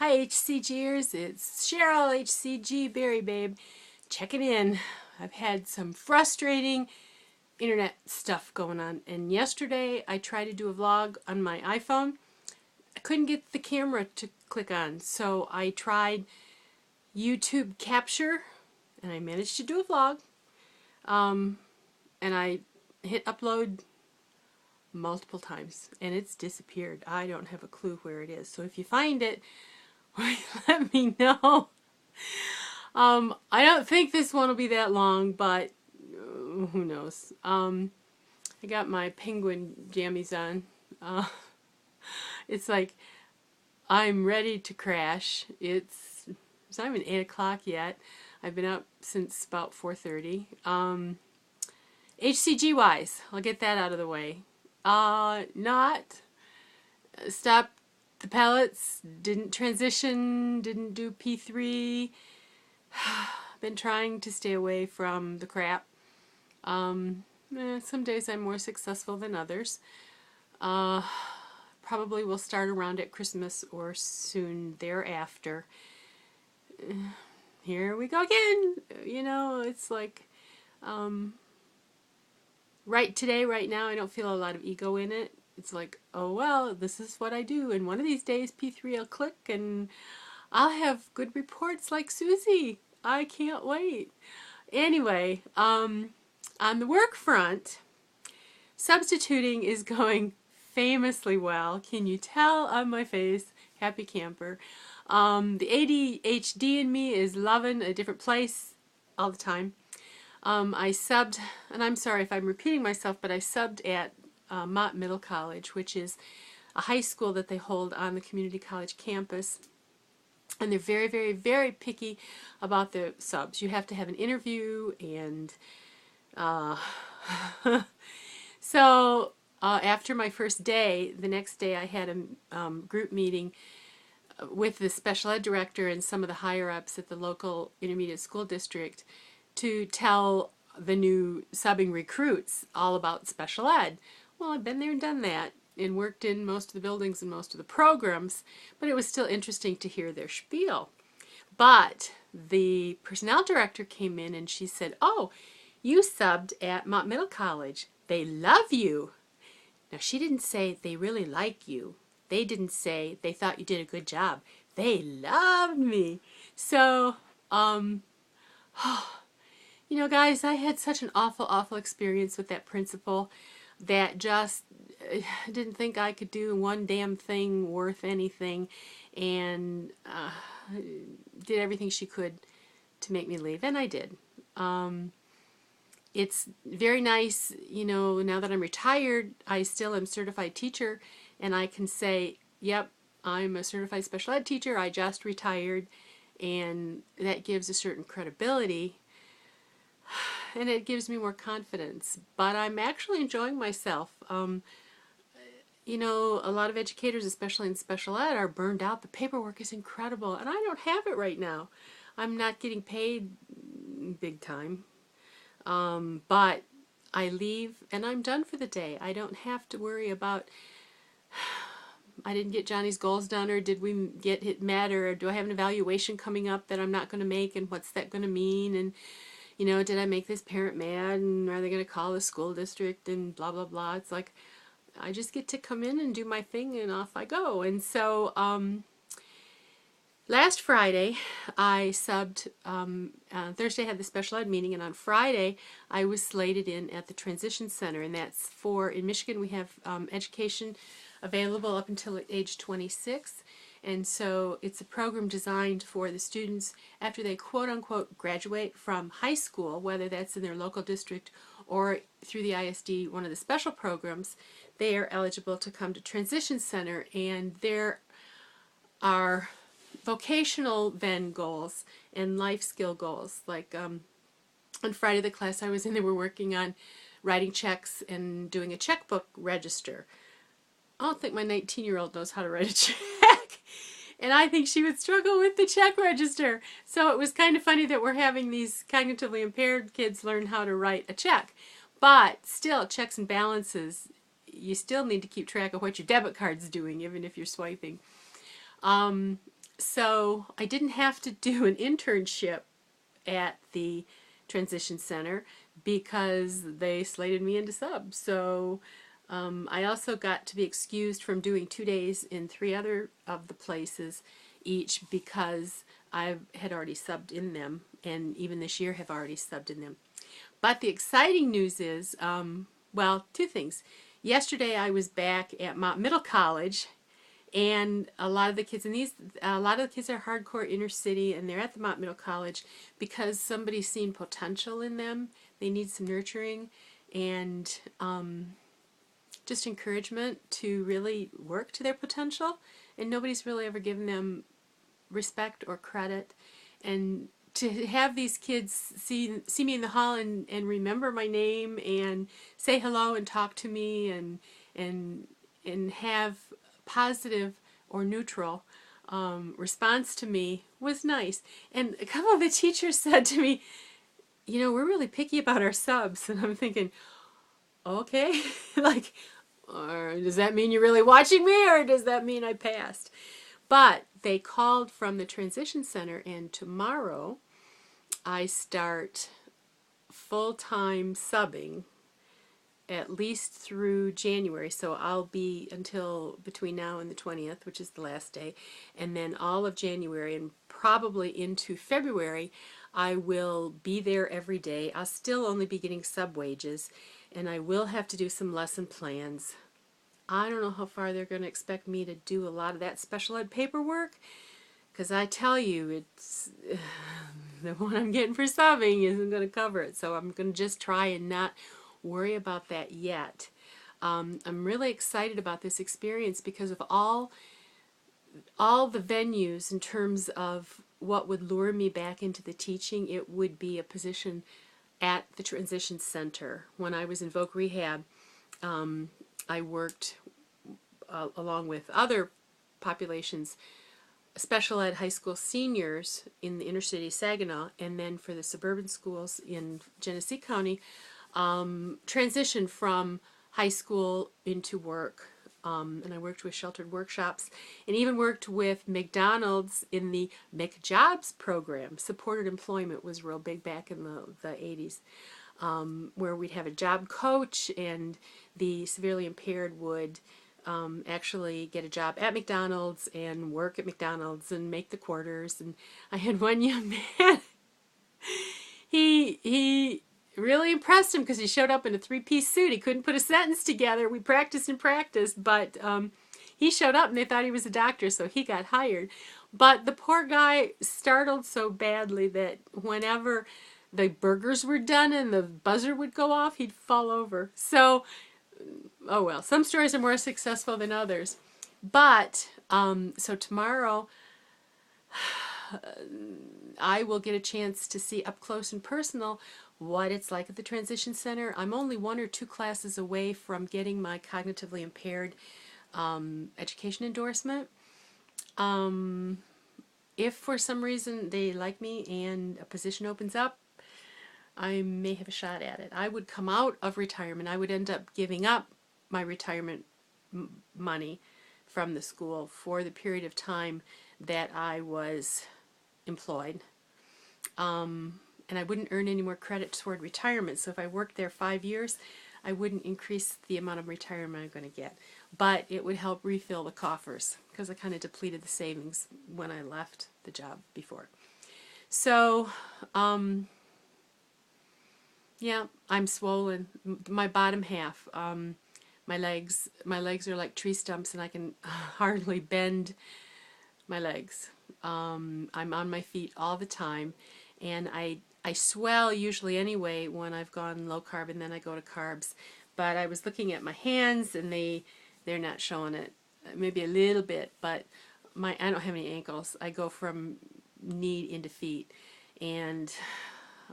Hi HCGers, it's Cheryl HCG Berry Babe checking in. I've had some frustrating internet stuff going on, and yesterday I tried to do a vlog on my iPhone. I couldn't get the camera to click on, so I tried YouTube Capture and I managed to do a vlog. And I hit upload multiple times and it's disappeared. I don't have a clue where it is, so if you find it, let me know. I don't think this one will be that long, but who knows. I got my penguin jammies on. It's like I'm ready to crash. It's not even 8 o'clock yet. I've been up since about 4:30. HCG wise, I'll get that out of the way. Not stop the pellets, didn't transition, didn't do P3. Been trying to stay away from the crap. Some days I'm more successful than others. Probably will start around at Christmas or soon thereafter. Here we go again. You know, it's like right now I don't feel a lot of ego in it. It's like, oh well, this is what I do, and one of these days P3 will click and I'll have good reports like Suzie. I can't wait. Anyway, on the work front, substituting is going famously well. Can you tell on my face? Happy camper. The ADHD in me is loving a different place all the time. I subbed, and I'm sorry if I'm repeating myself, but I subbed at Mott Middle College, which is a high school that they hold on the community college campus. And they're very, very, very picky about the subs. You have to have an interview, and so after my first day, the next day I had a group meeting with the special ed director and some of the higher-ups at the local intermediate school district to tell the new subbing recruits all about special ed. Well, I've been there and done that and worked in most of the buildings and most of the programs, but it was still interesting to hear their spiel. But the personnel director came in and she said, "Oh, you subbed at Mott Middle College. They love you." Now, she didn't say they really like you. They didn't say they thought you did a good job. They loved me. So, you know, guys, I had such an awful, awful experience with that principal that just didn't think I could do one damn thing worth anything, and did everything she could to make me leave, and I did. It's very nice, you know, now that I'm retired, I still am a certified teacher, and I can say, yep, I'm a certified special ed teacher, I just retired, and that gives a certain credibility, and it gives me more confidence. But I'm actually enjoying myself. You know, a lot of educators, especially in special ed, are burned out. The paperwork is incredible, and I don't have it right now. I'm not getting paid big time. But I leave and I'm done for the day. I don't have to worry about, I didn't get Johnny's goals done, or did we get hit mad, or do I have an evaluation coming up that I'm not going to make, and what's that going to mean, and you know, did I make this parent mad, and are they going to call the school district, and blah blah blah. It's like I just get to come in and do my thing and off I go. And so last Friday, I subbed, Thursday I had the special ed meeting, and on Friday I was slated in at the Transition Center, and that's for, in Michigan we have education available up until age 26, and so it's a program designed for the students after they quote-unquote graduate from high school, whether that's in their local district or through the ISD, one of the special programs. They are eligible to come to Transition Center, and there are vocational then goals and life skill goals. Like on Friday, the class I was in, they were working on writing checks and doing a checkbook register. I don't think my 19-year-old knows how to write a check, and I think she would struggle with the check register. So it was kind of funny that we're having these cognitively impaired kids learn how to write a check. But still, checks and balances, you still need to keep track of what your debit card's doing, even if you're swiping. So I didn't have to do an internship at the transition center because they slated me into sub. So I also got to be excused from doing 2 days in 3 other of the places each because I had already subbed in them, and even this year have already subbed in them. But the exciting news is, well, 2 things. Yesterday I was back at Mott Middle College, and a lot of the kids are hardcore inner city, and they're at the Mott Middle College because somebody's seen potential in them. They need some nurturing and just encouragement to really work to their potential, and nobody's really ever given them respect or credit. And to have these kids see me in the hall and remember my name and say hello and talk to me and have positive or neutral response to me was nice. And a couple of the teachers said to me, you know, we're really picky about our subs. And I'm thinking, okay, like, does that mean you're really watching me, or does that mean I passed? But they called from the transition center, and tomorrow I start full-time subbing at least through January. So I'll be until between now and the 20th, which is the last day, and then all of January and probably into February I will be there every day. I'll still only be getting sub wages, and I will have to do some lesson plans. I don't know how far they're going to expect me to do a lot of that special ed paperwork, because I tell you, it's the one I'm getting for subbing isn't going to cover it. So I'm going to just try and not worry about that yet. I'm really excited about this experience because of all the venues in terms of what would lure me back into the teaching. It would be a position at the transition center. When I was in Voc Rehab, I worked along with other populations, special ed high school seniors in the inner city Saginaw, and then for the suburban schools in Genesee County, transitioned from high school into work. And I worked with sheltered workshops, and even worked with McDonald's in the McJobs program. Supported employment was real big back in the 80s. Where we'd have a job coach, and the severely impaired would actually get a job at McDonald's and work at McDonald's and make the quarters. And I had one young man, he really impressed him because he showed up in a 3-piece suit. He couldn't put a sentence together. We practiced and practiced, but he showed up and they thought he was a doctor, so he got hired. But the poor guy startled so badly that whenever the burgers were done and the buzzer would go off, he'd fall over. So, oh well, some stories are more successful than others. But, so tomorrow, I will get a chance to see up close and personal what it's like at the transition center. I'm only 1 or 2 classes away from getting my cognitively impaired education endorsement. If for some reason they like me and a position opens up, I may have a shot at it. I would come out of retirement. I would end up giving up my retirement money from the school for the period of time that I was employed. And I wouldn't earn any more credit toward retirement. So if I worked there 5 years, I wouldn't increase the amount of retirement I'm going to get. But it would help refill the coffers because I kind of depleted the savings when I left the job before. So, yeah, I'm swollen. My bottom half, my legs are like tree stumps, and I can hardly bend my legs. I'm on my feet all the time, and I swell usually anyway when I've gone low carb, and then I go to carbs. But I was looking at my hands, and they're not showing it. Maybe a little bit, but I don't have any ankles. I go from knee into feet, and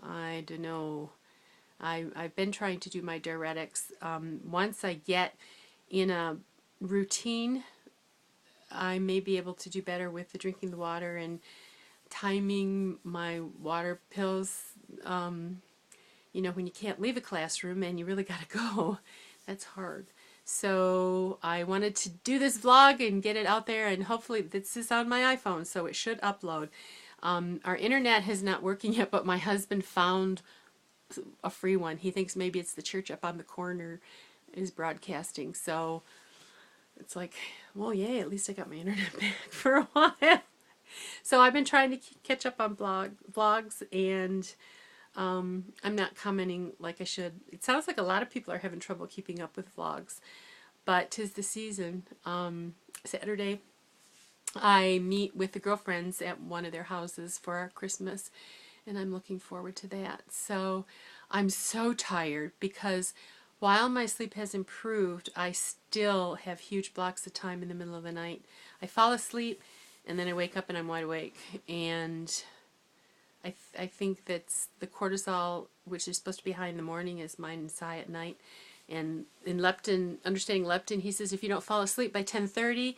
I don't know. I've been trying to do my diuretics. Once I get in a routine, I may be able to do better with the drinking the water and timing my water pills. You know, when you can't leave a classroom and you really got to go, that's hard. So I wanted to do this vlog and get it out there, and hopefully this is on my iPhone, so it should upload. Our internet is not working yet, but my husband found a free one. He thinks maybe it's the church up on the corner is broadcasting. So it's like, well, yay, at least I got my internet back for a while. So I've been trying to catch up on vlogs, and I'm not commenting like I should. It sounds like a lot of people are having trouble keeping up with vlogs, but 'tis the season. Saturday, I meet with the girlfriends at one of their houses for our Christmas, and I'm looking forward to that. So I'm so tired because while my sleep has improved, I still have huge blocks of time in the middle of the night. I fall asleep, and then I wake up and I'm wide awake. And I think that's the cortisol, which is supposed to be high in the morning, is mine is high at night. And in leptin, understanding leptin, he says if you don't fall asleep by 10:30,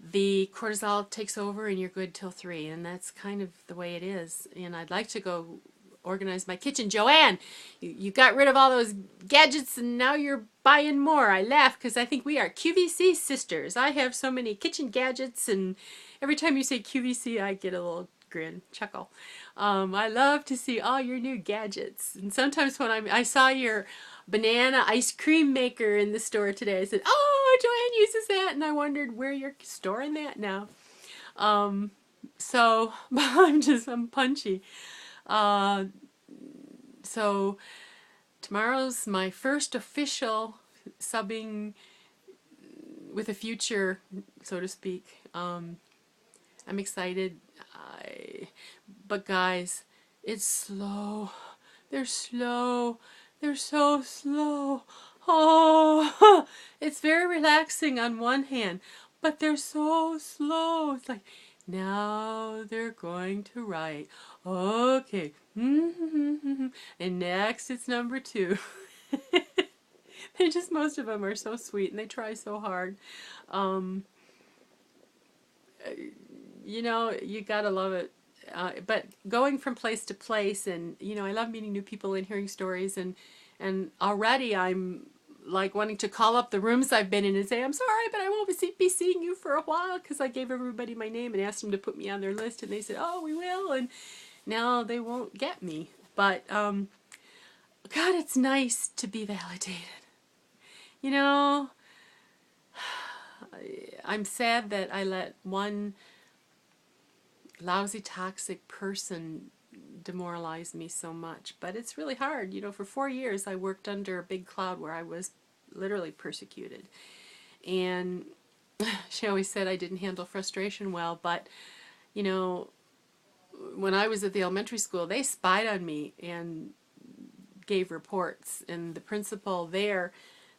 the cortisol takes over and you're good till 3, and that's kind of the way it is. And I'd like to go organize my kitchen. JoAnn, you got rid of all those gadgets and now you're buying more. I laugh because I think we are QVC sisters. I have so many kitchen gadgets, and every time you say QVC I get a little grin, chuckle. I love to see all your new gadgets. And sometimes when I saw your banana ice cream maker in the store today, I said, oh, JoAnn uses that, and I wondered where you're storing that now. So I'm punchy. So tomorrow's my first official subbing with a future, so to speak. I'm excited. But guys, it's slow. They're slow. They're so slow. Oh, it's very relaxing on one hand, but they're so slow. It's like, now they're going to write. Okay. And next it's number 2. They just, most of them are so sweet and they try so hard. You know, you gotta love it. But going from place to place, and you know, I love meeting new people and hearing stories, and already I'm like wanting to call up the rooms I've been in and say, I'm sorry, but I won't be seeing you for a while, because I gave everybody my name and asked them to put me on their list, and they said, oh, we will, and now they won't get me. But God, it's nice to be validated. You know, I'm sad that I let one lousy, toxic person demoralize me so much, but it's really hard. You know, for 4 years I worked under a big cloud where I was literally persecuted, and she always said I didn't handle frustration well, but you know, when I was at the elementary school, they spied on me and gave reports, and the principal there,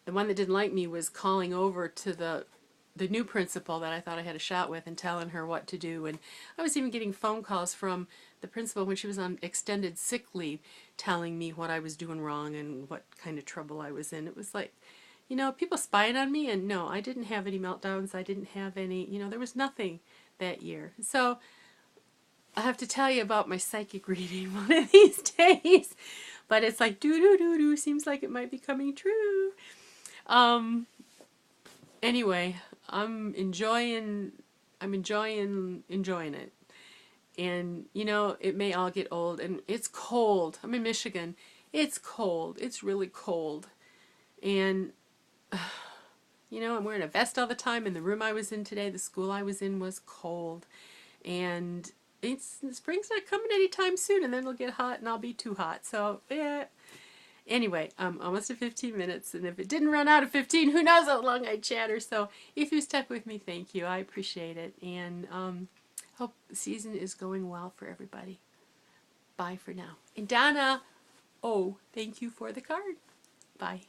the one that didn't like me, was calling over to the new principal that I thought I had a shot with and telling her what to do. And I was even getting phone calls from the principal when she was on extended sick leave telling me what I was doing wrong and what kind of trouble I was in. It was like, you know, people spying on me, and no, I didn't have any meltdowns. I didn't have any, you know, there was nothing that year. So I have to tell you about my psychic reading one of these days. But it's like, doo-doo-doo-doo, seems like it might be coming true. Anyway, I'm enjoying it. And, you know, it may all get old, and it's cold. I'm in Michigan. It's cold. It's really cold. And, you know, I'm wearing a vest all the time. In the room I was in today, the school I was in, was cold. And spring's not coming anytime soon, and then it'll get hot, and I'll be too hot. So, yeah. Anyway, almost at 15 minutes, and if it didn't run out of 15, who knows how long I'd chatter. So if you stuck with me, thank you. I appreciate it, and hope the season is going well for everybody. Bye for now. And Donna O, thank you for the card. Bye.